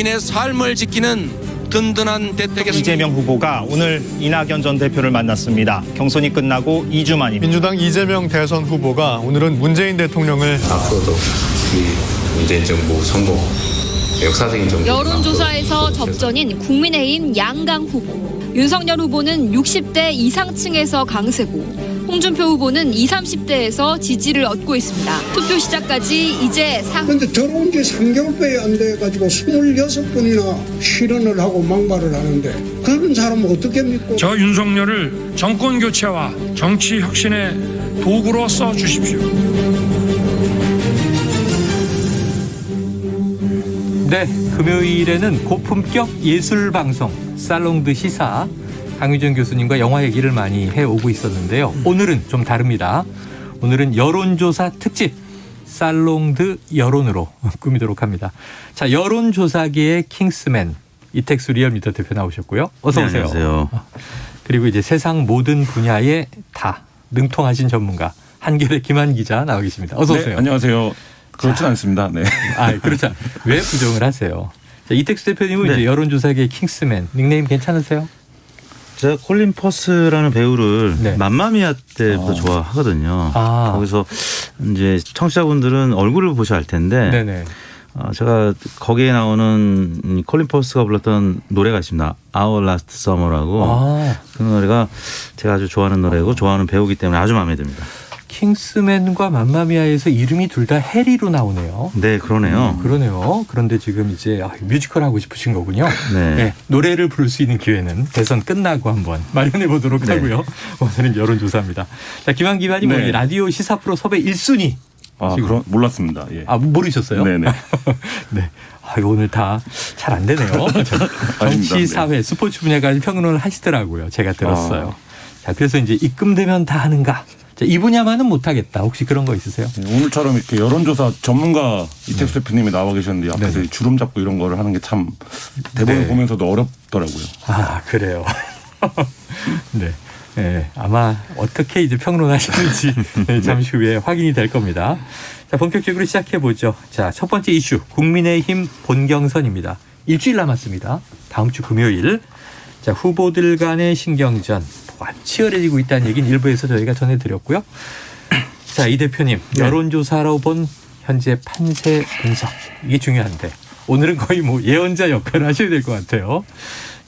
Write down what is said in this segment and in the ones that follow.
국민의 삶을 지키는 든든한 대책이 이재명 후보가 오늘 이낙연 전 대표를 만났습니다. 경선이 끝나고 2주 만입니다. 민주당 이재명 대선 후보가 오늘은 문재인 대통령을 앞으로도 이 문재인 정부 성공, 역사적인 정부. 여론조사에서 접전인 국민의힘 양강 후보. 윤석열 후보는 60대 이상층에서 강세고 홍준표 후보는 20, 30대에서 지지를 얻고 있습니다. 투표 시작까지 이제 그런데 들어온 지 3개월밖에 안 돼가지고 26번이나 실언을 하고 막말을 하는데 그런 사람은 어떻게 믿고. 저 윤석열을 정권 교체와 정치 혁신의 도구로 써 주십시오. 네, 금요일에는 고품격 예술 방송 살롱드 시사 강유정 교수님과 영화 얘기를 많이 해오고 있었는데요. 오늘은 좀 다릅니다. 오늘은 여론조사 특집 살롱드 여론으로 꾸미도록 합니다. 자, 여론조사계의 킹스맨 이택수 리얼미터 대표 나오셨고요. 어서 오세요. 네, 안녕하세요. 그리고 이제 세상 모든 분야에 다 능통하신 전문가 한겨레 김한 기자 나와 계십니다. 어서 오세요. 네, 안녕하세요. 그렇진 않습니다. 네. 아, 그렇죠. 왜 부정을 하세요? 자, 이택수 대표님은 네. 이제 여론조사계의 킹스맨 닉네임 괜찮으세요? 제가 콜린 퍼스라는 배우를 네. 맘마미아 때부터 좋아하거든요. 아. 거기서 이제 청취자분들은 얼굴을 보셔야 할 텐데 네네. 제가 거기에 나오는 콜린 퍼스가 불렀던 노래가 있습니다. Our Last Summer라고. 아. 그 노래가 제가 아주 좋아하는 노래고 좋아하는 배우기 때문에 아주 마음에 듭니다. 킹스맨과 맘마미아에서 이름이 둘 다 해리로 나오네요. 네, 그러네요. 그러네요. 그런데 지금 이제 뮤지컬 하고 싶으신 거군요. 네. 네, 노래를 부를 수 있는 기회는 대선 끝나고 한번 마련해 보도록 네. 하고요. 오늘은 여론조사입니다. 자, 김한 기자님 네. 오늘 라디오 시사 프로 섭외 1순위. 아, 그럼 몰랐습니다. 예. 아, 모르셨어요? 네네. 네. 오늘 다 잘 안 되네요. 정치, 사회, 스포츠 분야까지 평론을 하시더라고요. 제가 들었어요. 자, 그래서 이제 입금되면 다 하는가? 자, 이 분야만은 못하겠다. 혹시 그런 거 있으세요? 네, 오늘처럼 이렇게 여론조사 전문가 이택수 대표님이 나와 계셨는데 앞에서 네네. 주름 잡고 이런 거를 하는 게 참 대본을 네. 보면서도 어렵더라고요. 아, 그래요. 네. 네. 아마 어떻게 이제 평론하시는지 잠시 후에 확인이 될 겁니다. 자, 본격적으로 시작해 보죠. 자, 첫 번째 이슈 국민의힘 본경선입니다. 일주일 남았습니다. 다음 주 금요일. 자, 후보들 간의 신경전 치열해지고 있다는 얘기는 일부에서 저희가 전해드렸고요. 자, 이 대표님 여론조사로 본 현재 판세 분석 이게 중요한데 오늘은 거의 뭐 예언자 역할을 하셔야 될 것 같아요.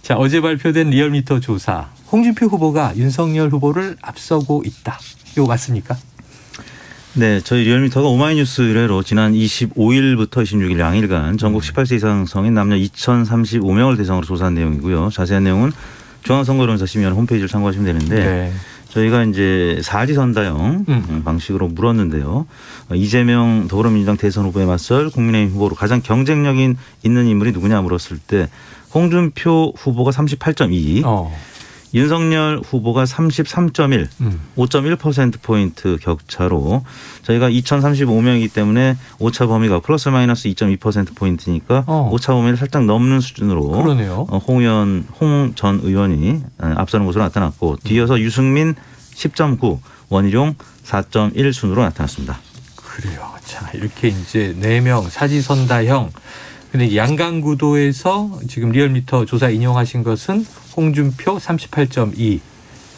자, 어제 발표된 리얼미터 조사 홍준표 후보가 윤석열 후보를 앞서고 있다. 이거 맞습니까? 네, 저희 리얼미터가 오마이뉴스 의뢰로 지난 25일부터 26일 양일간 전국 18세 이상 성인 남녀 2,035명을 대상으로 조사한 내용이고요. 자세한 내용은 중앙선거여론조사심의위원회 홈페이지를 참고하시면 되는데 네. 저희가 이제 사지선다형 방식으로 물었는데요. 이재명 더불어민주당 대선 후보에 맞설 국민의힘 후보로 가장 경쟁력 있는 인물이 누구냐 물었을 때 홍준표 후보가 38.2, 윤석열 후보가 33.1, 5.1%포인트 격차로 저희가 2,035명이기 때문에 오차 범위가 플러스 마이너스 2.2%포인트니까 오차 범위를 살짝 넘는 수준으로 그러네요. 홍 전 의원이 앞서는 것으로 나타났고 뒤이어서 유승민 10.9, 원희룡 4.1 순으로 나타났습니다. 그래요. 자, 이렇게 이제 4명 사지선다형. 근데 양강구도에서 지금 리얼미터 조사 인용하신 것은 홍준표 38.2,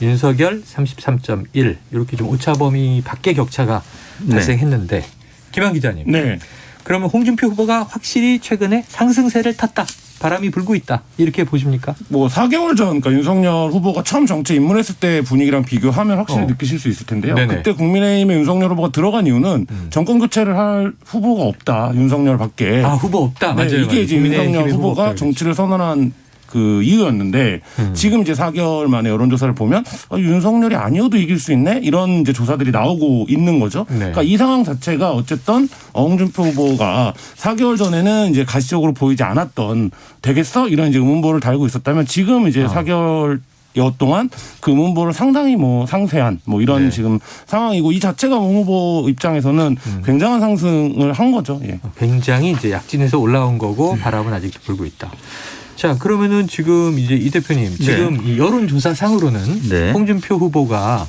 윤석열 33.1 이렇게 좀 오차 범위 밖의 격차가 발생했는데 김한 기자님. 네. 그러면 홍준표 후보가 확실히 최근에 상승세를 탔다. 바람이 불고 있다. 이렇게 보십니까? 뭐 4개월 전 그러니까 윤석열 후보가 처음 정치에 입문했을 때 분위기랑 비교하면 확실히 느끼실 수 있을 텐데요. 네네. 그때 국민의힘의 윤석열 후보가 들어간 이유는 정권 교체를 할 후보가 없다. 윤석열 밖에. 아, 후보 없다. 네, 맞아요. 이게 이제 윤석열 후보가 정치를 선언한 그 이유였는데 지금 이제 4개월 만에 여론조사를 보면 윤석열이 아니어도 이길 수 있네 이런 이제 조사들이 나오고 있는 거죠. 네. 그러니까 이 상황 자체가 어쨌든 홍준표 후보가 4개월 전에는 이제 가시적으로 보이지 않았던 되겠어 이런 이제 의문보를 달고 있었다면 지금 이제 4개월 여 동안 그 의문보를 상당히 뭐 상쇄한 뭐 이런 지금 상황이고 이 자체가 홍 후보 입장에서는 굉장한 상승을 한 거죠. 예. 굉장히 이제 약진에서 올라온 거고 바람은 아직도 불고 있다. 자, 그러면은 지금 이제 이 대표님 지금 이 여론조사상으로는 홍준표 후보가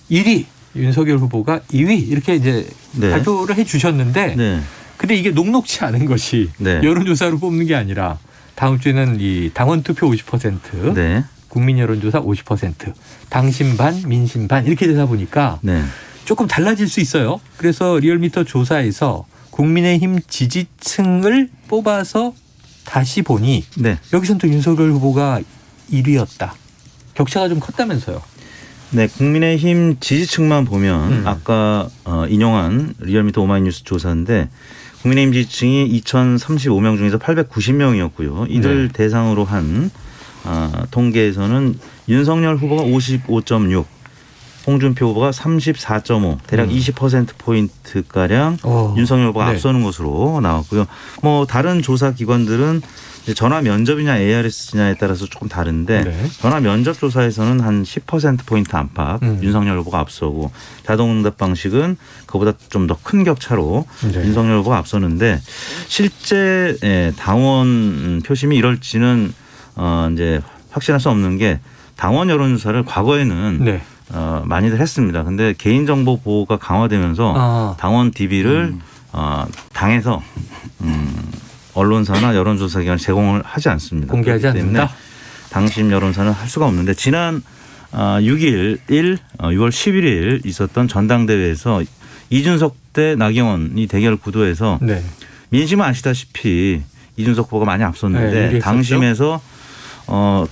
1위, 윤석열 후보가 2위 이렇게 이제 발표를 해 주셨는데 근데 이게 녹록치 않은 것이 네. 여론조사로 뽑는 게 아니라 다음 주에는 이 당원 투표 50%, 네. 국민 여론조사 50%, 당심 반, 민심 반 이렇게 되다 보니까 네. 조금 달라질 수 있어요. 그래서 리얼미터 조사에서 국민의힘 지지층을 뽑아서 다시 보니 네. 여기서는 또 윤석열 후보가 1위였다. 격차가 좀 컸다면서요. 네, 국민의힘 지지층만 보면 아까 인용한 리얼미터 오마이뉴스 조사인데 국민의힘 지지층이 2,035명 중에서 890명이었고요. 이들 대상으로 한 통계에서는 윤석열 후보가 55.6, 홍준표 후보가 34.5, 대략 20%포인트가량 윤석열 후보가 앞서는 것으로 나왔고요. 뭐 다른 조사 기관들은 전화 면접이냐 ARS냐에 따라서 조금 다른데 전화 면접 조사에서는 한 10%포인트 안팎 윤석열 후보가 앞서고 자동응답 방식은 그보다 좀 더 큰 격차로 윤석열 후보가 앞서는데 실제 당원 표심이 이럴지는 이제 확신할 수 없는 게 당원 여론조사를 과거에는 많이들 했습니다. 근데 개인정보 보호가 강화되면서 당원 DB를 당에서 언론사나 여론조사기관 제공을 하지 않습니다. 공개하지 않는다. 당심 여론사는 할 수가 없는데 지난 6월 11일 있었던 전당대회에서 이준석 대 나경원이 대결 구도에서 민심은 아시다시피 이준석 후보가 많이 앞섰는데 당심에서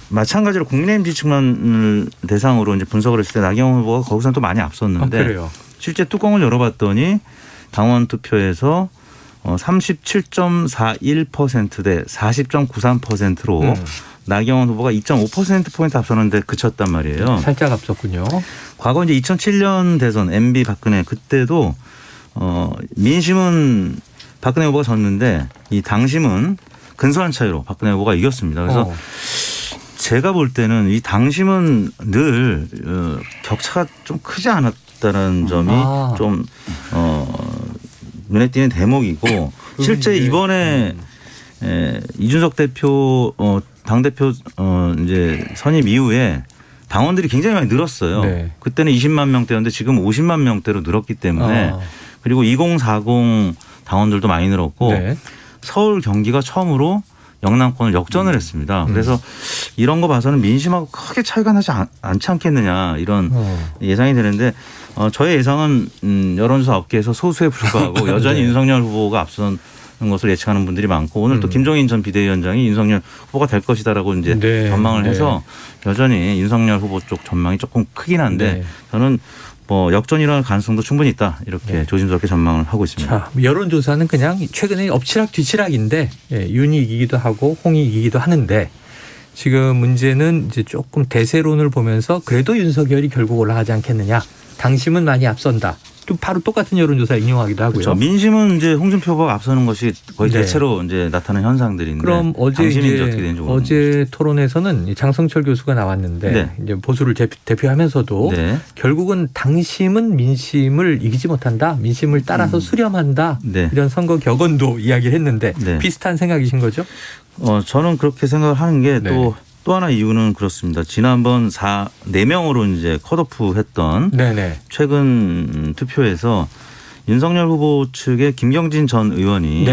마찬가지로 국민의힘 지지층만을 대상으로 이제 분석을 했을 때 나경원 후보가 거기서는 또 많이 앞섰는데 실제 뚜껑을 열어봤더니 당원 투표에서 37.41% 대 40.93%로 나경원 후보가 2.5%포인트 앞서는데 그쳤단 말이에요. 살짝 앞섰군요. 과거 이제 2007년 대선 MB 박근혜 그때도 민심은 박근혜 후보가 졌는데 이 당심은 근소한 차이로 박근혜 후보가 이겼습니다. 그래서 제가 볼 때는 이 당심은 늘 격차가 좀 크지 않았다는 점이 좀 눈에 띄는 대목이고 실제 이번에 이준석 대표 당대표 이제 선임 이후에 당원들이 굉장히 많이 늘었어요. 그때는 20만 명대였는데 지금 50만 명대로 늘었기 때문에 그리고 2040 당원들도 많이 늘었고 서울 경기가 처음으로 영남권을 역전을 했습니다. 그래서 이런 거 봐서는 민심하고 크게 차이가 나지 않지 않겠느냐 이런 예상이 되는데 저의 예상은 여론조사 업계에서 소수에 불과하고 여전히 윤석열 후보가 앞서는 것을 예측하는 분들이 많고 오늘 또 김종인 전 비대위원장이 윤석열 후보가 될 것이다라고 이제 전망을 해서 여전히 윤석열 후보 쪽 전망이 조금 크긴 한데 저는 뭐 역전이 일어날 가능성도 충분히 있다 이렇게 조심스럽게 전망을 하고 있습니다. 자, 여론조사는 그냥 최근에 엎치락 뒤치락인데 윤이 이기기도 하고 홍이 이기기도 하는데 지금 문제는 이제 조금 대세론을 보면서 그래도 윤석열이 결국 올라가지 않겠느냐. 당심은 많이 앞선다. 또 바로 똑같은 여론조사 인용하기도 하고요. 그렇죠. 민심은 이제 홍준표 후보가 앞서는 것이 거의 대체로 이제 나타나는 현상들인데. 그럼 어제 토론에서는 장성철 교수가 나왔는데 이제 보수를 대표하면서도 결국은 당심은 민심을 이기지 못한다. 민심을 따라서 수렴한다. 이런 선거 격언도 이야기를 했는데 비슷한 생각이신 거죠? 저는 그렇게 생각을 하는 게 또 하나 이유는 그렇습니다. 지난번 4명으로 이제 컷오프 했던 최근 투표에서 윤석열 후보 측의 김경진 전 의원이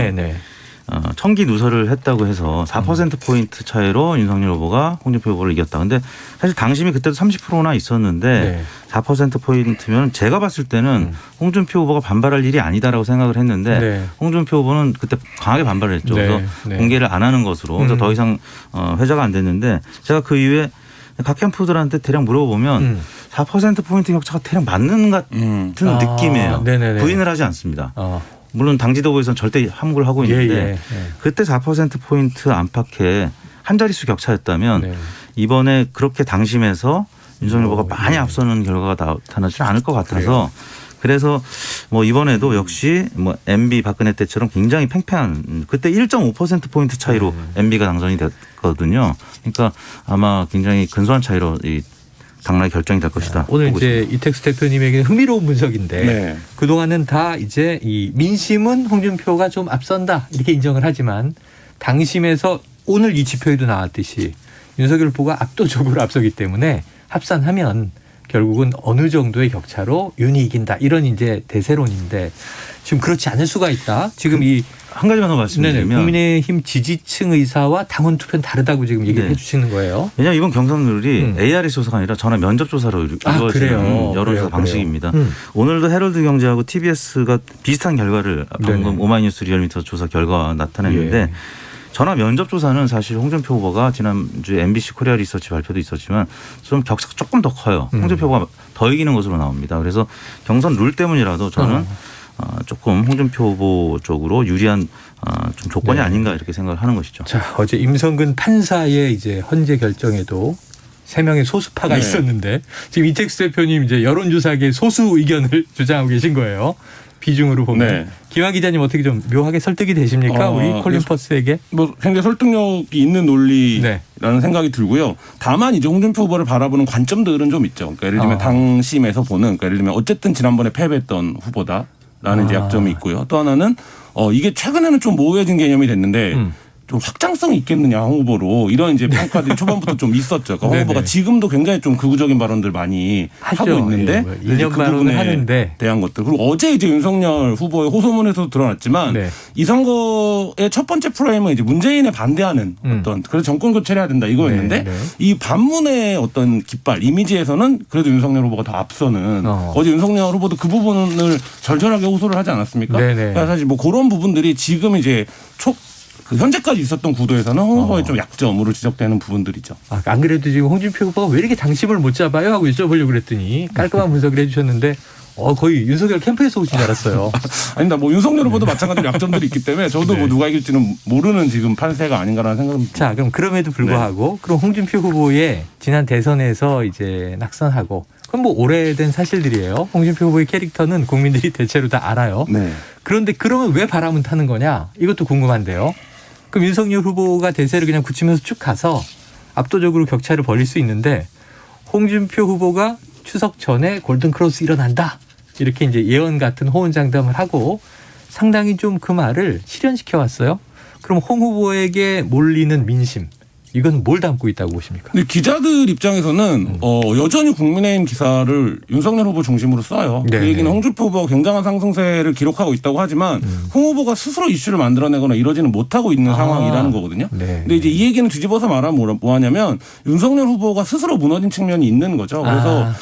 청기 누설을 했다고 해서 4%포인트 차이로 윤석열 후보가 홍준표 후보를 이겼다. 근데 사실 당심이 그때도 30%나 있었는데 4%포인트면 제가 봤을 때는 홍준표 후보가 반발할 일이 아니다라고 생각을 했는데 홍준표 후보는 그때 강하게 반발을 했죠. 그래서 공개를 안 하는 것으로 그래서 더 이상 회자가 안 됐는데 제가 그 이후에 각 캠프들한테 대략 물어보면 4%포인트 격차가 대략 맞는 같은 느낌이에요. 부인을 하지 않습니다. 물론 당 지도부에서는 절대 함구를 하고 있는데 그때 4%포인트 안팎의 한 자릿수 격차였다면 이번에 그렇게 당심에서 윤석열 후보가 많이 앞서는 결과가 나타나지 않을 것 같아서 그래서 뭐 이번에도 역시 뭐 MB 박근혜 때처럼 굉장히 팽팽한 그때 1.5%포인트 차이로 MB가 당선이 됐거든요. 그러니까 아마 굉장히 근소한 차이로 이 당락이 결정이 될 것이다. 오늘 이제 이택수 대표님에게는 흥미로운 분석인데 그동안은 다 이제 이 민심은 홍준표가 좀 앞선다 이렇게 인정을 하지만 당심에서 오늘 이 지표에도 나왔듯이 윤석열 후보가 압도적으로 앞서기 때문에 합산하면 결국은 어느 정도의 격차로 윤이 이긴다. 이런 이제 대세론인데 지금 그렇지 않을 수가 있다. 지금 한 가지만 더 말씀드리면 국민의힘 지지층 의사와 당원 투표는 다르다고 지금 얘기를 해 주시는 거예요. 왜냐하면 이번 경선률이 ARS 조사가 아니라 전화 면접 조사로 이루어지는 여론조사 방식입니다. 오늘도 헤럴드 경제하고 TBS가 비슷한 결과를 방금 오마이뉴스 리얼미터 조사 결과 나타냈는데 전화 면접 조사는 사실 홍준표 후보가 지난주에 MBC 코리아 리서치 발표도 있었지만 좀 격차가 조금 더 커요. 홍준표 후보가 더 이기는 것으로 나옵니다. 그래서 경선 룰 때문이라도 저는 조금 홍준표 후보 쪽으로 유리한 좀 조건이 아닌가 이렇게 생각을 하는 것이죠. 자, 어제 임성근 판사의 이제 헌재 결정에도 3명의 소수파가 있었는데 지금 이택수 대표님 이제 여론조사계의 소수 의견을 주장하고 계신 거예요. 비중으로 보면. 김한 기자님 어떻게 좀 묘하게 설득이 되십니까? 우리 콜린 퍼스에게? 뭐 굉장히 설득력이 있는 논리라는 생각이 들고요. 다만 이제 홍준표 후보를 바라보는 관점들은 좀 있죠. 그러니까 예를 들면 당심에서 보는, 그러니까 예를 들면 어쨌든 지난번에 패배했던 후보다라는 이제 약점이 있고요. 또 하나는 이게 최근에는 좀 모호해진 개념이 됐는데 좀 확장성이 있겠느냐 홍 후보로 이런 이제 평가들이 초반부터 좀 있었죠. 그러니까 홍 후보가 지금도 굉장히 좀 극우적인 발언들 많이 하고 있는데 이념 그 발언을 부분에 하는데 대한 것들 그리고 어제 이제 윤석열 후보의 호소문에서도 드러났지만 이 선거의 첫 번째 프레임은 이제 문재인에 반대하는 어떤 그래서 정권 교체를 해야 된다 이거였는데 이 반문의 어떤 깃발 이미지에서는 그래도 윤석열 후보가 더 앞서는 어제 윤석열 후보도 그 부분을 절절하게 호소를 하지 않았습니까? 그러니까 사실 뭐 그런 부분들이 지금 이제 그 현재까지 있었던 구도에서는 홍 후보의 좀 약점으로 지적되는 부분들이죠. 안 그래도 지금 홍준표 후보가 왜 이렇게 당심을 못 잡아요? 하고 여쭤보려고 그랬더니 깔끔한 분석을 해 주셨는데 거의 윤석열 캠프에서 오신 줄 알았어요. 아닙니다. 뭐 윤석열 후보도 마찬가지로 약점들이 있기 때문에 저도 뭐 누가 이길지는 모르는 지금 판세가 아닌가라는 생각입니다. 자, 그럼 그럼에도 불구하고 그럼 홍준표 후보의 지난 대선에서 이제 낙선하고 그건 뭐 오래된 사실들이에요. 홍준표 후보의 캐릭터는 국민들이 대체로 다 알아요. 그런데 그러면 왜 바람은 타는 거냐? 이것도 궁금한데요. 그럼 윤석열 후보가 대세를 그냥 굳히면서 쭉 가서 압도적으로 격차를 벌일 수 있는데 홍준표 후보가 추석 전에 골든크로스 일어난다. 이렇게 이제 예언 같은 호언장담을 하고 상당히 좀 그 말을 실현시켜 왔어요. 그럼 홍 후보에게 몰리는 민심. 이건 뭘 담고 있다고 보십니까? 근데 기자들 입장에서는 여전히 국민의힘 기사를 윤석열 후보 중심으로 써요. 그 얘기는 홍준표 후보가 굉장한 상승세를 기록하고 있다고 하지만 홍 후보가 스스로 이슈를 만들어내거나 이러지는 못하고 있는 상황이라는 거거든요. 근데 이제 이 얘기는 뒤집어서 말하면 뭐하냐면 윤석열 후보가 스스로 무너진 측면이 있는 거죠. 그래서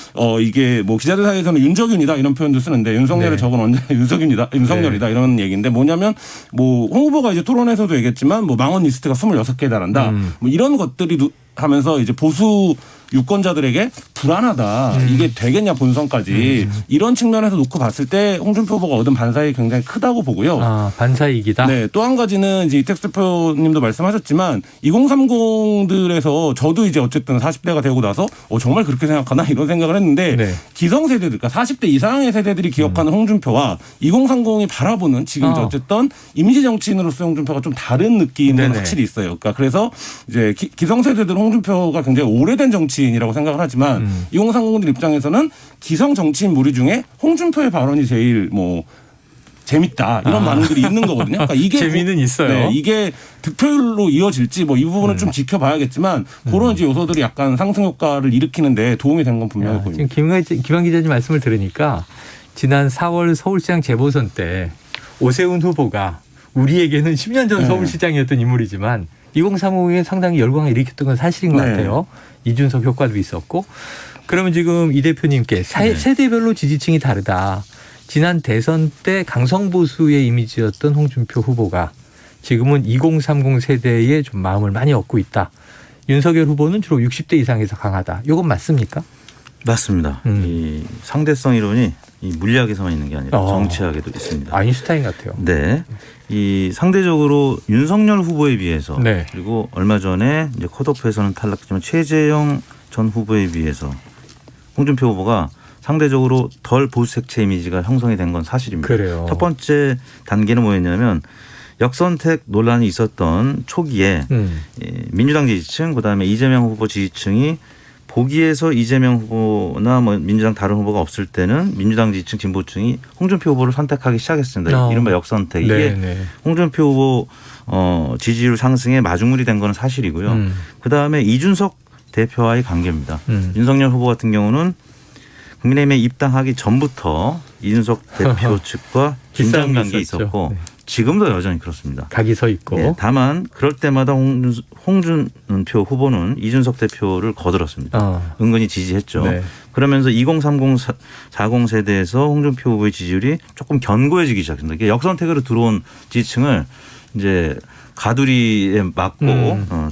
이게 뭐 기자들 사이에서는 윤석윤이다 이런 표현도 쓰는데 윤석열의 적은 언제 윤석열이다 이런 얘기인데 뭐냐면 뭐 홍 후보가 이제 토론에서도 얘기했지만 뭐 망원 리스트가 26개에 달한다. 뭐 이런 것들이 하면서 이제 보수 유권자들에게 불안하다. 이게 되겠냐 본선까지. 이런 측면에서 놓고 봤을 때 홍준표 후보가 얻은 반사익이 굉장히 크다고 보고요. 반사익이다. 네. 또 한 가지는 이제 이택수 대표님도 말씀하셨지만 2030들에서 저도 이제 어쨌든 40대가 되고 나서 정말 그렇게 생각하나 이런 생각을 했는데 기성세대들 그러니까 40대 이상의 세대들이 기억하는 홍준표와 2030이 바라보는 지금 어쨌든 이미지 정치인으로서 홍준표가 좀 다른 느낌은 확실히 있어요. 그러니까 그래서 이제 기성세대들 홍준표가 굉장히 오래된 정치인이라고 생각을 하지만 2030들 입장에서는 기성 정치인 무리 중에 홍준표의 발언이 제일 뭐 재밌다 이런 반응들이 있는 거거든요. 그러니까 이게 재미는 있어요. 이게 득표율로 이어질지 뭐 이 부분은 좀 지켜봐야겠지만 그런 이제 요소들이 약간 상승 효과를 일으키는데 도움이 된 건 분명해 보입니다. 지금 김한 기자님 말씀을 들으니까 지난 4월 서울시장 재보선 때 오세훈 후보가 우리에게는 10년 전 서울시장이었던 인물이지만 2030에 상당히 열광을 일으켰던 건 사실인 것 같아요. 이준석 효과도 있었고. 그러면 지금 이 대표님께 세대별로 지지층이 다르다. 지난 대선 때 강성보수의 이미지였던 홍준표 후보가 지금은 2030 세대에 좀 마음을 많이 얻고 있다. 윤석열 후보는 주로 60대 이상에서 강하다. 이건 맞습니까? 맞습니다. 이 상대성 이론이 이 물리학에서만 있는 게 아니라 정치학에도 있습니다. 아인슈타인 같아요. 네. 이 상대적으로 윤석열 후보에 비해서 그리고 얼마 전에 이제 컷오프에서는 탈락했지만 최재형 전 후보에 비해서 홍준표 후보가 상대적으로 덜 보수 색채 이미지가 형성이 된 건 사실입니다. 그래요. 첫 번째 단계는 뭐였냐면 역선택 논란이 있었던 초기에 민주당 지지층 그다음에 이재명 후보 지지층이 보기에서 이재명 후보나 뭐 민주당 다른 후보가 없을 때는 민주당 지지층 진보층이 홍준표 후보를 선택하기 시작했습니다. 이른바 역선택. 이게 홍준표 후보 지지율 상승에 마중물이 된 건 사실이고요. 그다음에 이준석 대표와의 관계입니다. 윤석열 후보 같은 경우는 국민의힘에 입당하기 전부터 이준석 대표 측과 긴장 관계 있었고 네. 지금도 여전히 그렇습니다. 각이 서 있고. 네, 다만 그럴 때마다 홍준표 후보는 이준석 대표를 거들었습니다. 은근히 지지했죠. 네. 그러면서 2030, 40 세대에서 홍준표 후보의 지지율이 조금 견고해지기 시작했습니다. 이게 역선택으로 들어온 지지층을 이제 가두리에 맞고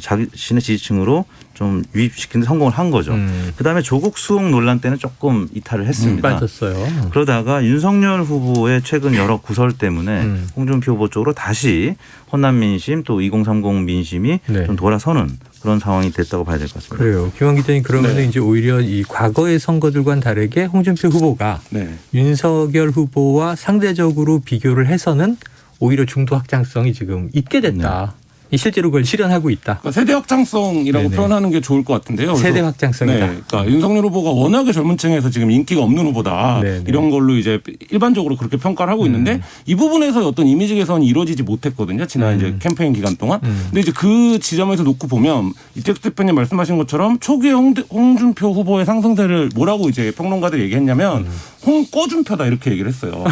자신의 지지층으로 좀 유입시키는 데 성공을 한 거죠. 그다음에 조국 수용 논란 때는 조금 이탈을 했습니다. 빠졌어요. 그러다가 윤석열 후보의 최근 여러 구설 때문에 홍준표 후보 쪽으로 다시 호남 민심 또 2030 민심이 네. 좀 돌아서는 그런 상황이 됐다고 봐야 될 것 같습니다. 그래요. 김환 기자님 그러면 이제 오히려 이 과거의 선거들과는 다르게 홍준표 후보가 네. 윤석열 후보와 상대적으로 비교를 해서는 오히려 중도 확장성이 지금 있게 됐다. 실제로 그걸 실현하고 있다. 그러니까 세대 확장성이라고 네네. 표현하는 게 좋을 것 같은데요. 세대 확장성이다. 네, 그러니까 윤석열 후보가 워낙에 젊은 층에서 지금 인기가 없는 후보다 네네. 이런 걸로 이제 일반적으로 그렇게 평가를 하고 있는데 이 부분에서 어떤 이미지 개선이 이루어지지 못했거든요. 지난 이제 캠페인 기간 동안. 근데 이제 그 지점에서 놓고 보면 이택수 대표님 말씀하신 것처럼 초기에 홍준표 후보의 상승세를 뭐라고 이제 평론가들이 얘기했냐면 홍꺼준표다 이렇게 얘기를 했어요.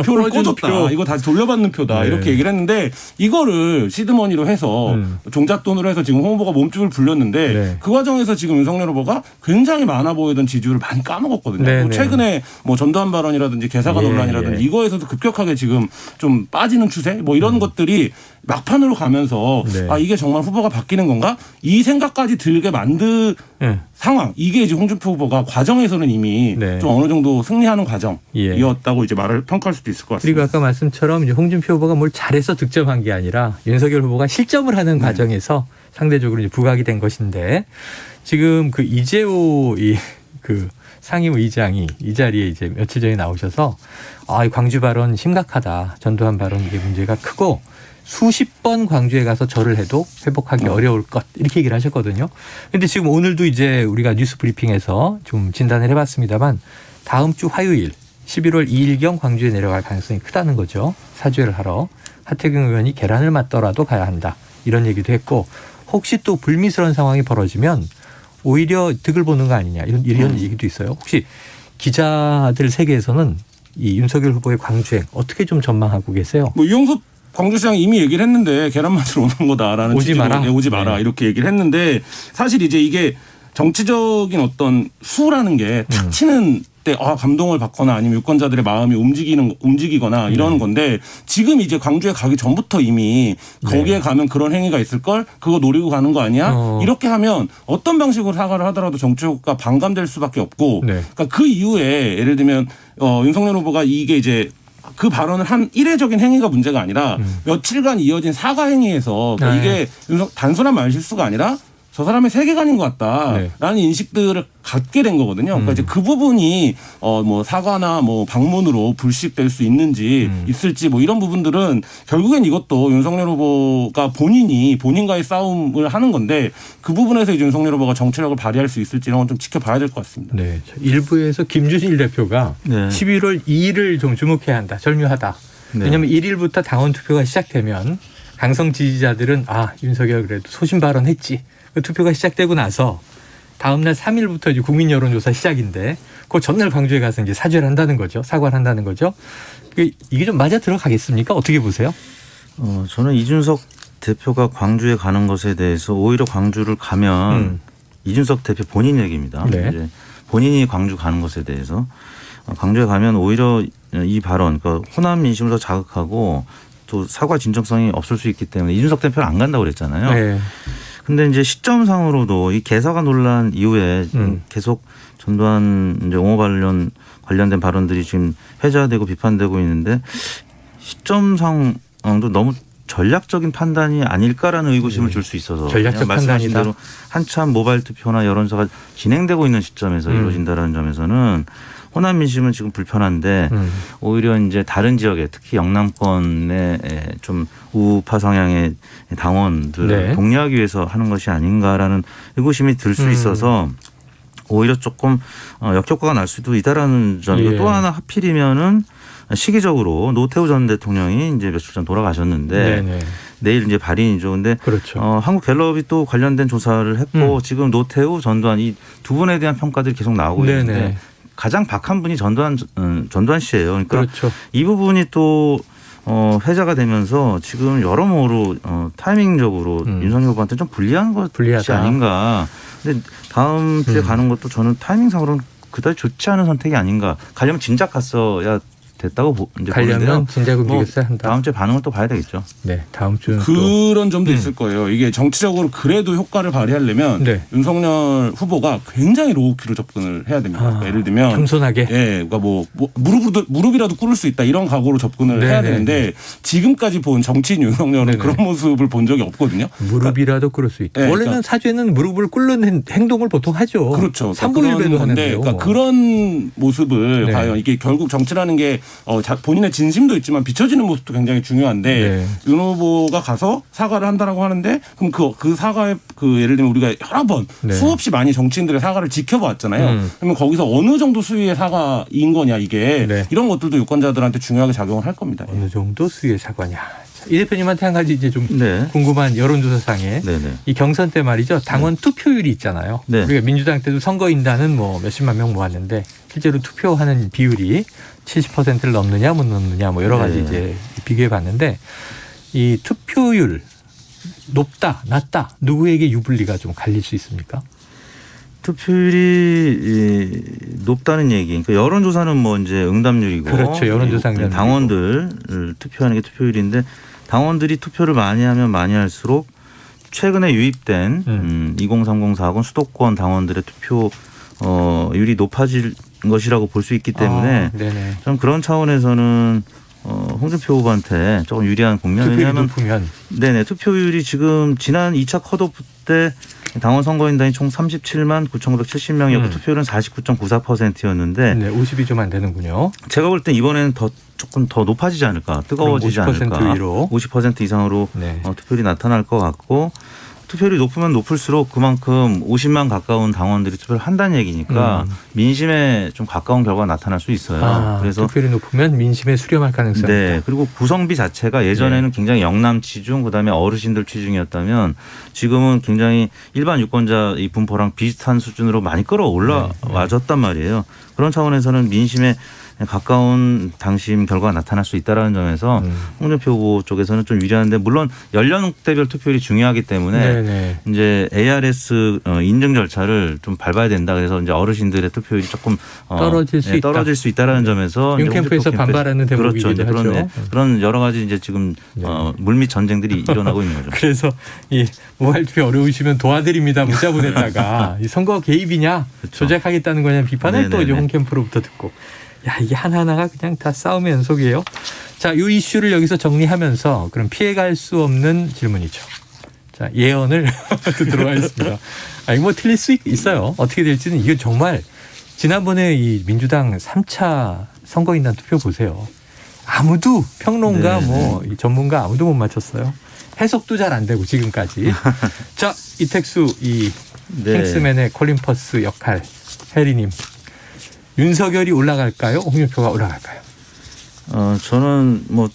표를 꺼줬다. 이거 다시 돌려받는 표다. 네. 이렇게 얘기를 했는데 이거를 시드머니로 해서 종잣돈으로 해서 지금 홍 후보가 몸집을 불렸는데 네. 그 과정에서 지금 윤석열 후보가 굉장히 많아 보이던 지지율을 많이 까먹었거든요. 네, 뭐 네. 최근에 뭐 전두환 발언이라든지 개사가 예, 논란이라든지 예. 이거에서도 급격하게 지금 좀 빠지는 추세 뭐 이런 것들이 막판으로 가면서 네. 아 이게 정말 후보가 바뀌는 건가? 이 생각까지 들게 만든 네. 상황. 이게 이제 홍준표 후보가 과정에서는 이미 네. 좀 어느 정도 승리하는 과정이었다고 예. 이제 말을 평가할 수도 있을 것 그리고 같습니다. 아까 말씀처럼 이제 홍준표 후보가 뭘 잘해서 득점한 게 아니라 윤석열 후보가 실점을 하는 과정에서 상대적으로 이제 부각이 된 것인데 지금 그 이재호 그 상임 의장이 이 자리에 이제 며칠 전에 나오셔서 이 광주 발언 심각하다. 전두환 발언 이게 문제가 크고 수십 번 광주에 가서 절을 해도 회복하기 어려울 것 이렇게 얘기를 하셨거든요. 그런데 지금 오늘도 이제 우리가 뉴스 브리핑에서 좀 진단을 해봤습니다만 다음 주 화요일 11월 2일경 광주에 내려갈 가능성이 크다는 거죠. 사죄를 하러 하태경 의원이 계란을 맞더라도 가야 한다 이런 얘기도 했고 혹시 또 불미스러운 상황이 벌어지면 오히려 득을 보는 거 아니냐 이런 얘기도 있어요. 혹시 기자들 세계에서는 이 윤석열 후보의 광주행 어떻게 좀 전망하고 계세요? 뭐 이용섭 광주시장이 이미 얘기를 했는데 계란 맞으러 오는 거다라는 오지 취지로 마라. 네, 오지 마라 네. 이렇게 얘기를 했는데 사실 이제 이게 정치적인 어떤 수라는 게 탁 치는 때 감동을 받거나 아니면 유권자들의 마음이 움직이거나 이러는 건데 지금 이제 광주에 가기 전부터 이미 거기에 가면 그런 행위가 있을 걸 그거 노리고 가는 거 아니야? 이렇게 하면 어떤 방식으로 사과를 하더라도 정치가 반감될 수밖에 없고 네. 그러니까 그 이후에 예를 들면 윤석열 후보가 이게 이제 그 발언을 한 이례적인 행위가 문제가 아니라 며칠간 이어진 사과 행위에서 그러니까 이게 단순한 말실수가 아니라 저 사람의 세계관인 것 같다라는 인식들을 갖게 된 거거든요. 그러니까 이제 그 부분이 뭐 사과나 뭐 방문으로 불식될 수 있는지 있을지 뭐 이런 부분들은 결국엔 이것도 윤석열 후보가 본인과의 싸움을 하는 건데 그 부분에서 이제 윤석열 후보가 정치력을 발휘할 수 있을지 이런 건 좀 지켜봐야 될 것 같습니다. 네, 일부에서 김준일 대표가 네. 11월 2일을 좀 주목해야 한다. 절묘하다. 네. 왜냐하면 1일부터 당원 투표가 시작되면 강성 지지자들은 윤석열 그래도 소신 발언했지. 그 투표가 시작되고 나서 다음 날 3일부터 이제 국민 여론조사 시작인데 그 전날 광주에 가서 이제 사죄를 한다는 거죠. 사과를 한다는 거죠. 이게 좀 맞아 들어가겠습니까? 어떻게 보세요? 저는 이준석 대표가 광주에 가는 것에 대해서 오히려 광주를 가면 이준석 대표 본인 얘기입니다. 네. 이제 본인이 광주 가는 것에 대해서 광주에 가면 오히려 이 발언, 그러니까 호남 민심을 더 자극하고 또 사과 진정성이 없을 수 있기 때문에 이준석 대표는 안 간다고 그랬잖아요. 네. 근데 이제 시점상으로도 이 개사가 논란 이후에 계속 전두환 이제 옹호 관련된 발언들이 지금 회자되고 비판되고 있는데 시점상도 너무 전략적인 판단이 아닐까라는 의구심을 줄 수 있어서 전략적 말씀하신 판단이다. 대로 한참 모바일 투표나 여론조사가 진행되고 있는 시점에서 이루어진다는 점에서는 호남 민심은 지금 불편한데 오히려 이제 다른 지역에 특히 영남권의 좀 우파 성향의 당원들을 네. 독려하기 위해서 하는 것이 아닌가라는 의구심이 들 수 있어서 오히려 조금 역효과가 날 수도 있다라는 점이고 예. 또 하나 하필이면은 시기적으로 노태우 전 대통령이 이제 며칠 전 돌아가셨는데 네네. 내일 이제 발인이죠. 근데 그렇죠. 한국갤럽이 또 관련된 조사를 했고 지금 노태우, 전두환 이 두 분에 대한 평가들이 계속 나오고 네네. 있는데 가장 박한 분이 전두환 씨예요. 그러니까 그렇죠. 이 부분이 또 회자가 되면서 지금 여러모로 타이밍적으로 윤석열 후보한테 좀 불리한 것이 불리하다. 아닌가. 근데 다음 주에 가는 것도 저는 타이밍상으로는 그다지 좋지 않은 선택이 아닌가. 가려면 진작 갔어야 됐다고 이제 가려면 보는데요. 진작 움직였어야 한다. 다음 주에 반응을 또 봐야 되겠죠. 네, 다음 주는 그런 점도 있을 거예요. 이게 정치적으로 그래도 효과를 발휘하려면 네. 윤석열 후보가 굉장히 로우키로 접근을 해야 됩니다. 그러니까 예를 들면 겸손하게. 예, 그러니까 뭐 무릎이라도 꿇을 수 있다 이런 각오로 접근을 네, 해야 네, 되는데 지금까지 본 정치인 윤석열은 네, 그런 네. 모습을 본 적이 없거든요. 무릎이라도 꿇을 수 있다. 네, 원래는 그러니까 사죄는 무릎을 꿇는 행동을 보통 하죠. 그렇죠. 삼불일배도 하는데요. 그러니까 그런 모습을 네. 과연 이게 결국 정치라는 게 본인의 진심도 있지만 비춰지는 모습도 굉장히 중요한데 네. 윤 후보가 가서 사과를 한다라고 하는데 그럼 그 사과의 예를 들면 우리가 여러 번 네. 수없이 많이 정치인들의 사과를 지켜봤잖아요. 그러면 거기서 어느 정도 수위의 사과인 거냐 이게 네. 이런 것들도 유권자들한테 중요하게 작용을 할 겁니다. 어느 정도 수의 사과냐. 자, 이 대표님한테 한 가지 이제 좀 네. 궁금한 여론조사상에 네네. 이 경선 때 말이죠. 당원 투표율이 있잖아요. 네. 우리가 민주당 때도 선거인단은 뭐 몇십만 명 모았는데 실제로 투표하는 비율이 70%를 넘느냐 못 넘느냐 뭐 여러 가지 네. 이제 비교해 봤는데 이 투표율 높다 낮다 누구에게 유불리가 좀 갈릴 수 있습니까? 투표율이 높다는 얘기. 그러니까 여론조사는 뭐 이제 응답률이고. 그렇죠. 여론조사 응답률이고. 당원들 투표하는 게 투표율인데 당원들이 투표를 많이 하면 많이 할수록 최근에 유입된 2030, 40 수도권 당원들의 투표율이 높아질 것이라고 볼 수 있기 때문에 네네. 좀 그런 차원에서는 홍준표 후보한테 조금 유리한 국면. 투표율이 왜냐하면 높으면 네네 투표율이 지금 지난 2차 컷오프 때 당원 선거인단이 총 37만 9,970명이었고 투표율은 49.94%였는데 네, 50이 좀 안 되는군요. 제가 볼 땐 이번에는 조금 더 높아지지 않을까, 뜨거워지지 50% 않을까, 위로. 50% 이상으로 네. 투표율이 나타날 것 같고 투표율이 높으면 높을수록 그만큼 50만 가까운 당원들이 투표를 한다는 얘기니까 민심에 좀 가까운 결과가 나타날 수 있어요. 그래서 투표율이 높으면 민심에 수렴할 가능성이 네. 있다. 그리고 구성비 자체가 예전에는 굉장히 영남 치중 그다음에 어르신들 치중이었다면 지금은 굉장히 일반 유권자 이 분포랑 비슷한 수준으로 많이 끌어올라와졌단 말이에요. 그런 차원에서는 민심에 가까운 당심 결과가 나타날 수 있다는 점에서 홍준표 후보 쪽에서는 좀 유리한데 물론 연령대별 투표율이 중요하기 때문에 네네. 이제 ARS 인증 절차를 좀 밟아야 된다. 그래서 이제 어르신들의 투표율이 조금 떨어질 수 있다라는 점에서 윤 캠프에서 반발하는 대목이기도 그렇죠. 하죠. 그런 여러 가지 이제 지금 물밑 전쟁들이 일어나고 있는 거죠. 그래서 이 모바일 투표 어려우시면 도와드립니다. 문자 보냈다가 이 선거 개입이냐 그렇죠. 조작하겠다는 거냐 비판을 또 이제 홍 캠프로부터 듣고. 야, 이게 하나하나가 그냥 다 싸움의 연속이에요. 자, 이 이슈를 여기서 정리하면서 그럼 피해갈 수 없는 질문이죠. 자, 예언을 듣도록 하겠습니다. 이거 뭐 틀릴 수 있어요. 어떻게 될지는 이게 정말 지난번에 이 민주당 3차 선거인단 투표 보세요. 아무도 평론가 이 전문가 아무도 못 맞췄어요. 해석도 잘 안 되고 지금까지. 자, 이택수 이 킹스맨의 콜린 퍼스 역할 해리님. 윤석열이 올라갈까요? 홍준표가 올라갈까요? 저는 뭐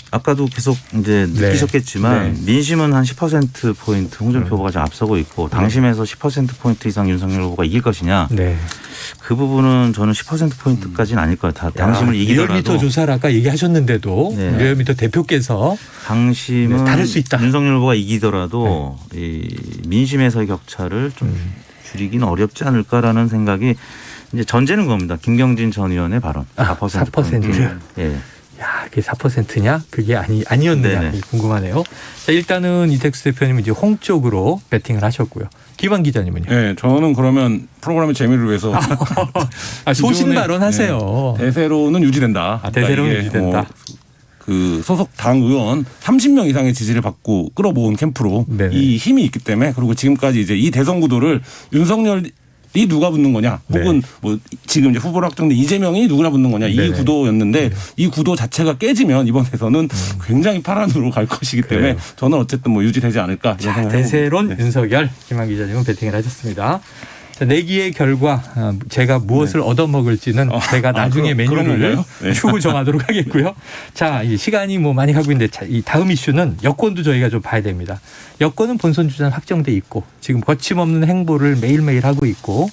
아까도 계속 이제 느끼셨겠지만 민심은 한 10% 포인트 홍준표 후보가 좀 앞서고 있고 당심에서 10% 포인트 이상 윤석열 후보가 이길 것이냐? 그 부분은 저는 10% 포인트까지는 아닐 것 같아요. 당심을 이기더라도. 리얼미터 조사를 아까 얘기하셨는데도 리얼미터 대표께서 당심은 다를 수 있다. 윤석열 후보가 이기더라도 이 민심에서의 격차를 좀 줄이기는 어렵지 않을까라는 생각이. 이제 전제는 겁니다. 김경진 전 의원의 발언. 4%. 4%. 예. 야, 그게 4%냐? 그게 아니었느냐? 궁금하네요. 자, 일단은 이택수 대표님은 이제 홍 쪽으로 배팅을 하셨고요. 김한 기자님은요? 네, 저는 그러면 프로그램의 재미를 위해서 소신 발언하세요. 대세로는 유지된다. 대세로는 유지된다. 그 소속 당 의원 30명 이상의 지지를 받고 끌어모은 캠프로 이 힘이 있기 때문에 그리고 지금까지 이제 이 대선 구도를 윤석열이 누가 붙는 거냐 혹은 뭐 지금 이제 후보로 확정된 이재명이 누구나 붙는 거냐 이 구도였는데 이 구도 자체가 깨지면 이번에서는 굉장히 파란으로 갈 것이기 때문에 저는 어쨌든 뭐 유지되지 않을까 이런 생각을 대세론 윤석열 김한 기자님은 배팅을 하셨습니다. 내기의 결과 제가 무엇을 얻어먹을지는 제가 나중에 메뉴를 추후 정하도록 하겠고요. 자, 이 시간이 뭐 많이 가고 있는데 이 다음 이슈는 여권도 저희가 좀 봐야 됩니다. 여권은 본선 주자는 확정돼 있고 지금 거침없는 행보를 매일매일 하고 있고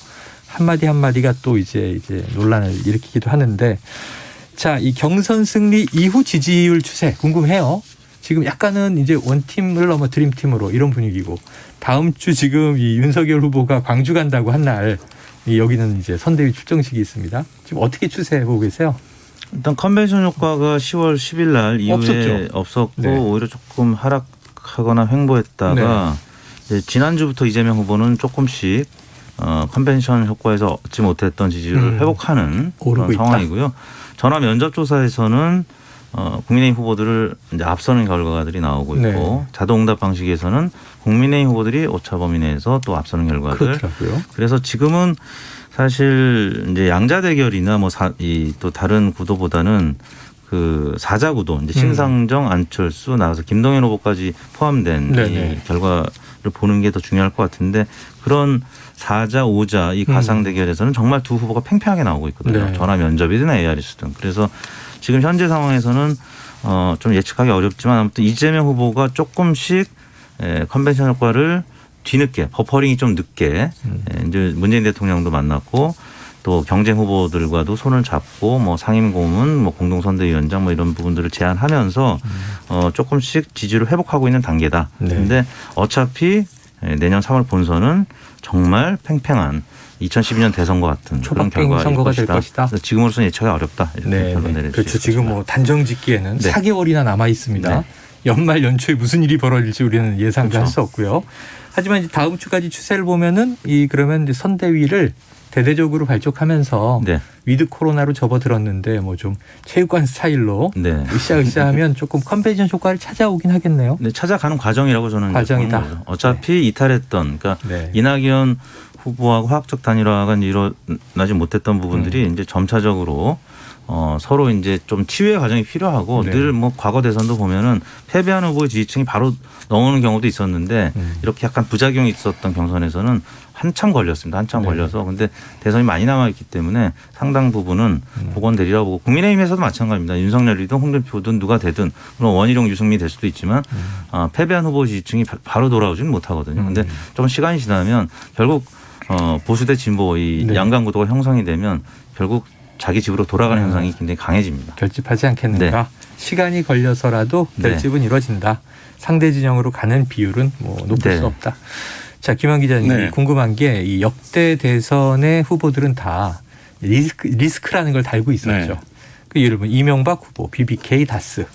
한마디 한마디가 또 이제 논란을 일으키기도 하는데 자, 이 경선 승리 이후 지지율 추세 궁금해요. 지금 약간은 이제 원팀을 넘어 드림팀으로 이런 분위기고 다음 주 지금 이 윤석열 후보가 광주 간다고 한 날 여기는 이제 선대위 출정식이 있습니다. 지금 어떻게 추세해 보고 계세요? 일단 컨벤션 효과가 10월 10일 날 이후에 없었고 네. 오히려 조금 하락하거나 횡보했다가 이제 지난주부터 이재명 후보는 조금씩 컨벤션 효과에서 얻지 못했던 지지율을 회복하는 그런 상황이고요. 전화 면접 조사에서는 국민의힘 후보들을 이제 앞서는 결과들이 나오고 있고 네. 자동응답 방식에서는 국민의힘 후보들이 오차 범위 내에서 또 앞서는 결과들. 그렇더라고요. 그래서 지금은 사실 이제 양자 대결이나 뭐 또 다른 구도보다는 그 사자 구도 이제 심상정, 안철수 나가서 김동연 후보까지 포함된 이 결과를 보는 게 더 중요할 것 같은데 그런 4자, 5자 이 가상 대결에서는 정말 두 후보가 팽팽하게 나오고 있거든요. 네. 전화 면접이든 AR이든. 그래서 지금 현재 상황에서는 좀 예측하기 어렵지만 아무튼 이재명 후보가 조금씩 컨벤션 효과를 뒤늦게 버퍼링이 좀 늦게 이제 문재인 대통령도 만났고 또 경쟁 후보들과도 손을 잡고 뭐 상임고문, 뭐 공동선대위원장 뭐 이런 부분들을 제안하면서 조금씩 지지를 회복하고 있는 단계다. 그런데 어차피 내년 3월 본선은 정말 팽팽한 2012년 대선과 같은 그런 결과가 선거가 될 것이다. 지금으로서는 예측하기 어렵다. 이렇게 결론 내릴 수 그렇죠. 지금 뭐 단정 짓기에는 네. 4개월이나 남아 있습니다. 네. 연말 연초에 무슨 일이 벌어질지 우리는 예상도 할 수 없고요. 하지만 이제 다음 주까지 추세를 보면은 그러면 이제 선대위를 대대적으로 발족하면서 위드 코로나로 접어들었는데 뭐 좀 체육관 스타일로 으쌰으쌰하면 조금 컨벤션 효과를 찾아오긴 하겠네요. 네, 찾아가는 과정이라고 저는 과정이다. 보는 거죠. 어차피 이탈했던 그러니까 이낙연 후보하고 화학적 단일화가 일어나지 못했던 부분들이 이제 점차적으로 서로 이제 좀 치유의 과정이 필요하고 늘 뭐 과거 대선도 보면은 패배한 후보의 지지층이 바로 넘어오는 경우도 있었는데 이렇게 약간 부작용이 있었던 경선에서는 한참 걸렸습니다. 한참 걸려서 근데 대선이 많이 남아있기 때문에 상당 부분은 복원되리라고 보고 국민의힘에서도 마찬가지입니다. 윤석열이든 홍준표든 누가 되든 물론 원희룡 유승민이 될 수도 있지만 패배한 후보 지지층이 바로 돌아오지는 못하거든요. 근데 좀 시간이 지나면 결국 보수 대 진보 이 양강 구도가 형성이 되면 결국 자기 집으로 돌아가는 현상이 굉장히 강해집니다. 결집하지 않겠는가? 시간이 걸려서라도 결집은 이루어진다. 상대 진영으로 가는 비율은 뭐 높을 수 없다. 자, 김한 기자님 궁금한 게 이 역대 대선의 후보들은 다 리스크라는 걸 달고 있었죠. 그 예를 들면 이명박 후보, BBK, 다스.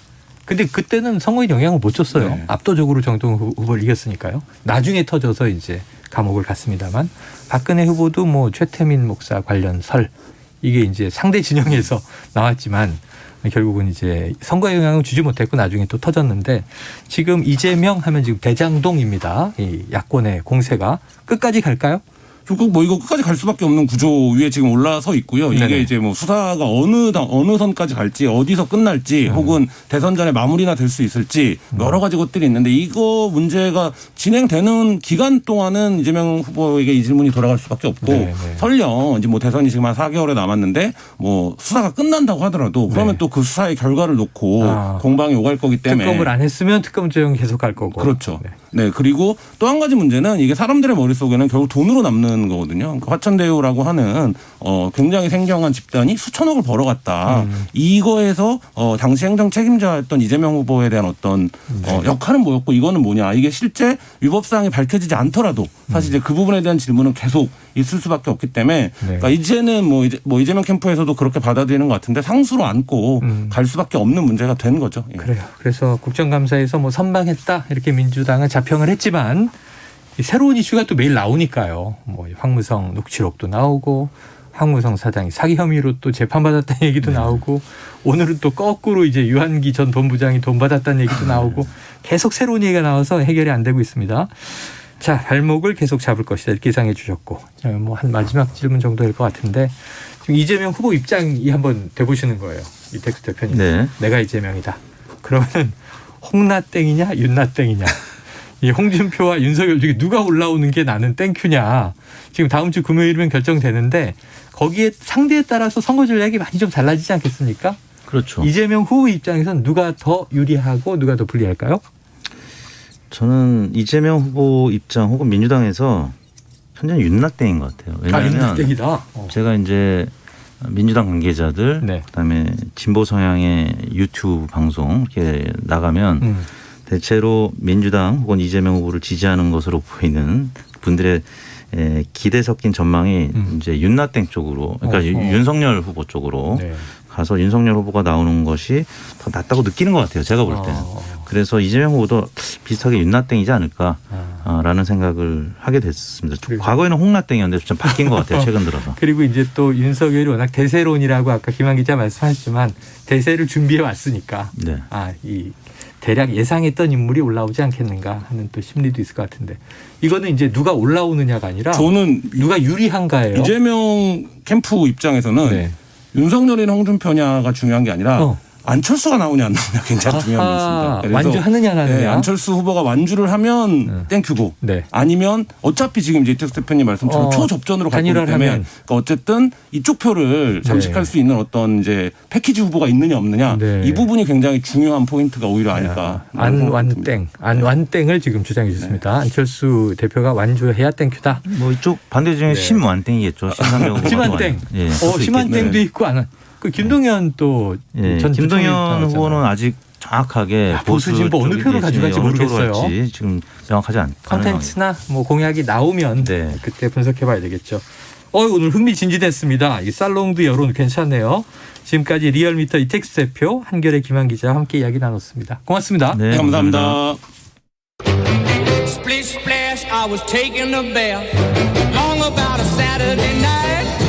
근데 그때는 선거에 영향을 못 줬어요. 압도적으로 정동훈 후보를 이겼으니까요. 나중에 터져서 이제 감옥을 갔습니다만 박근혜 후보도 뭐 최태민 목사 관련 설 이게 이제 상대 진영에서 나왔지만 결국은 이제 선거에 영향을 주지 못했고 나중에 또 터졌는데 지금 이재명 하면 지금 대장동입니다. 이 야권의 공세가 끝까지 갈까요? 결국 뭐 이거 끝까지 갈 수밖에 없는 구조 위에 지금 올라서 있고요. 이게 이제 뭐 수사가 어느 선까지 갈지 어디서 끝날지 혹은 대선 전에 마무리나 될 수 있을지 여러 가지 것들이 있는데 이거 문제가 진행되는 기간 동안은 이재명 후보에게 이 질문이 돌아갈 수밖에 없고 설령 이제 뭐 대선이 지금 한 4개월에 남았는데 뭐 수사가 끝난다고 하더라도 그러면 또 그 수사의 결과를 놓고 공방이 오갈 거기 때문에 특검을 안 했으면 특검 조정 계속 갈 거고. 그렇죠. 네. 그리고 또 한 가지 문제는 이게 사람들의 머릿속에는 결국 돈으로 남는 거거든요. 그러니까 화천대유라고 하는 굉장히 생경한 집단이 수천억을 벌어갔다. 이거에서 당시 행정 책임자였던 이재명 후보에 대한 어떤 역할은 뭐였고 이거는 뭐냐. 이게 실제 위법사항이 밝혀지지 않더라도 사실 이제 그 부분에 대한 질문은 계속 있을 수밖에 없기 때문에 그러니까 이제는 뭐 이재명 캠프에서도 그렇게 받아들이는 것 같은데 상수로 안고 갈 수밖에 없는 문제가 된 거죠. 그래요. 그래서 국정감사에서 뭐 선방했다 이렇게 민주당은 자평을 했지만 새로운 이슈가 또 매일 나오니까요. 뭐 황무성 녹취록도 나오고 황무성 사장이 사기 혐의로 또 재판받았다는 얘기도 나오고 오늘은 또 거꾸로 이제 유한기 전 본부장이 돈 받았다는 얘기도 나오고 계속 새로운 얘기가 나와서 해결이 안 되고 있습니다. 자, 발목을 계속 잡을 것이다 이렇게 예상해 주셨고 뭐 한 마지막 질문 정도 될 것 같은데 지금 이재명 후보 입장이 한번 돼보시는 거예요. 이택수 대표님. 내가 이재명이다. 그러면 홍나땡이냐 윤나땡이냐. 이 홍준표와 윤석열 중에 누가 올라오는 게 나는 땡큐냐. 지금 다음 주 금요일이면 결정되는데 거기에 상대에 따라서 선거 전략이 많이 좀 달라지지 않겠습니까? 그렇죠. 이재명 후보 입장에서는 누가 더 유리하고 누가 더 불리할까요? 저는 이재명 후보 입장 혹은 민주당에서 현재는 윤낙땡인 것 같아요. 왜냐하면 윤낙땡이다. 제가 이제 민주당 관계자들, 네. 그다음에 진보 성향의 유튜브 방송 이렇게 나가면 대체로 민주당 혹은 이재명 후보를 지지하는 것으로 보이는 분들의 기대 섞인 전망이 이제 윤낙땡 쪽으로, 그러니까 윤석열 후보 쪽으로 네. 가서 윤석열 후보가 나오는 것이 더 낫다고 느끼는 것 같아요. 제가 볼 때는. 그래서 이재명 후보도 비슷하게 윤낙땡이지 않을까라는 생각을 하게 됐습니다. 과거에는 홍낙땡이었는데 좀 바뀐 것 같아요. 최근 들어서. 그리고 이제 또 윤석열이 워낙 대세론이라고 아까 김한 기자 말씀하셨지만 대세를 준비해 왔으니까 네. 이 대략 예상했던 인물이 올라오지 않겠는가 하는 또 심리도 있을 것 같은데 이거는 이제 누가 올라오느냐가 아니라 저는 누가 유리한가예요. 이재명 캠프 입장에서는 네. 윤석열이나 홍준표냐가 중요한 게 아니라 안철수가 나오냐 안 나오냐 굉장히 중요한 게 있습니다. 그래서 완주하느냐 안 하느냐. 네, 안철수 후보가 완주를 하면 땡큐고 네. 아니면 어차피 지금 이제 이택수 대표님 말씀처럼 초접전으로 갈 거기 때문에 하면. 그러니까 어쨌든 이쪽 표를 잠식할 수 있는 어떤 이제 패키지 후보가 있느냐 없느냐 이 부분이 굉장히 중요한 포인트가 오히려 아닐까. 안완땡을 지금 주장해 주셨습니다. 안철수 대표가 완주해야 땡큐다. 뭐 이쪽 반대 중에 심완땡이겠죠. 심상정 후보가. 심완땡. 예, 심완땡도 있고 안. 그 김동연 또 전 김동연 후보는 아직 정확하게 보수 진보 어느 표를 가져갈지 모르겠어요. 지금 명확하지 않아요. 컨텐츠나 뭐 공약이 나오면 그때 분석해봐야 되겠죠. 오늘 흥미진진했습니다. 이 살롱드 여론 괜찮네요. 지금까지 리얼미터 이택수 대표, 한겨레 김한 기자와 함께 이야기 나눴습니다. 고맙습니다. 네, 감사합니다. Splish splash, I was taking a bath. Long about a Saturday night.